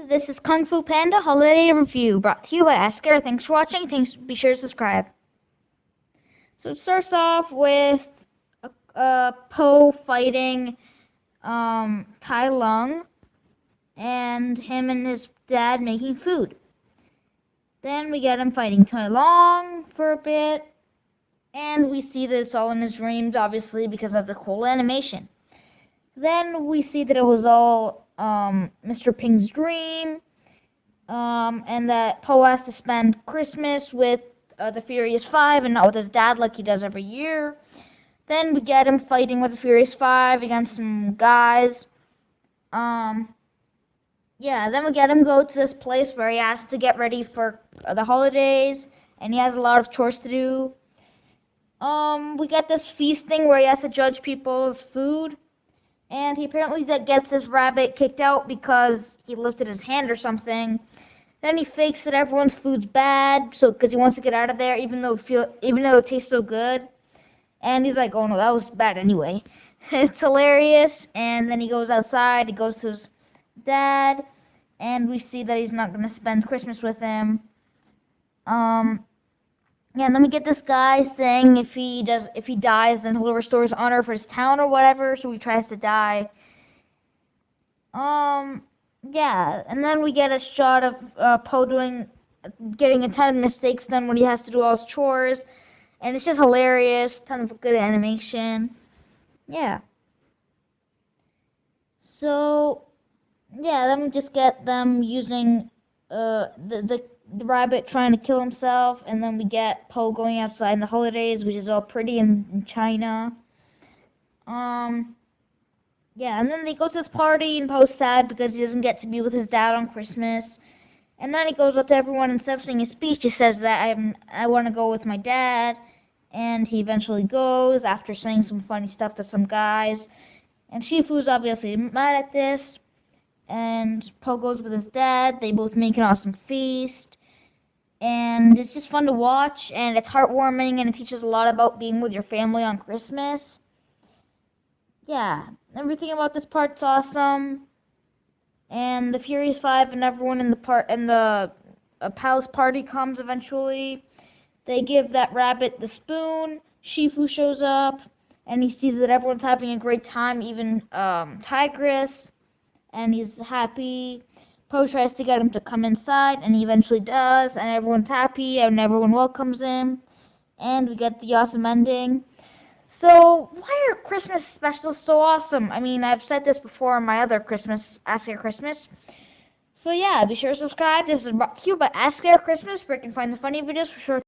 This is Kung Fu Panda Holiday Review, brought to you by A.S.K. Thanks for watching. Be sure to subscribe. So it starts off with Po fighting Tai Lung, and him and his dad making food. Then we get him fighting Tai Lung for a bit, and we see that it's all in his dreams, obviously, because of the cool animation. Then we see that it was all Mr. Ping's dream, and that Po has to spend Christmas with the Furious Five and not with his dad like he does every year. Then we get him fighting with the Furious Five against some guys. Then we get him go to this place where he has to get ready for the holidays, and he has a lot of chores to do. We get this feasting where he has to judge people's food. And he apparently gets this rabbit kicked out because he lifted his hand or something. Then he fakes that everyone's food's bad, because he wants to get out of there, even though it tastes so good. And he's like, "Oh no, that was bad anyway." It's hilarious. And then he goes outside. He goes to his dad, and we see that he's not gonna spend Christmas with him. And then we get this guy saying if he dies, then he'll restore his honor for his town or whatever, so he tries to die. And then we get a shot of Po getting a ton of mistakes done when he has to do all his chores, and it's just hilarious, ton of good animation. Yeah. So, then we just get them using the rabbit trying to kill himself, and then we get Po going outside in the holidays, which is all pretty in China. And then they go to this party, and Po's sad because he doesn't get to be with his dad on Christmas. And then he goes up to everyone, and instead of saying his speech, he says that I want to go with my dad. And he eventually goes after saying some funny stuff to some guys. And Shifu's obviously mad at this. And Po goes with his dad. They both make an awesome feast. And it's just fun to watch, and it's heartwarming, and it teaches a lot about being with your family on Christmas. Yeah, everything about this part's awesome. And the Furious Five and everyone in the palace party comes eventually. They give that rabbit the spoon. Shifu shows up, and he sees that everyone's having a great time, even Tigress, and he's happy. Po tries to get him to come inside, and he eventually does, and everyone's happy, and everyone welcomes him, and we get the awesome ending. So, why are Christmas specials so awesome? I mean, I've said this before in my other A.S.K. Christmas. So yeah, be sure to subscribe. This is brought to you by A.S.K. Christmas, where you can find the funny videos for sure.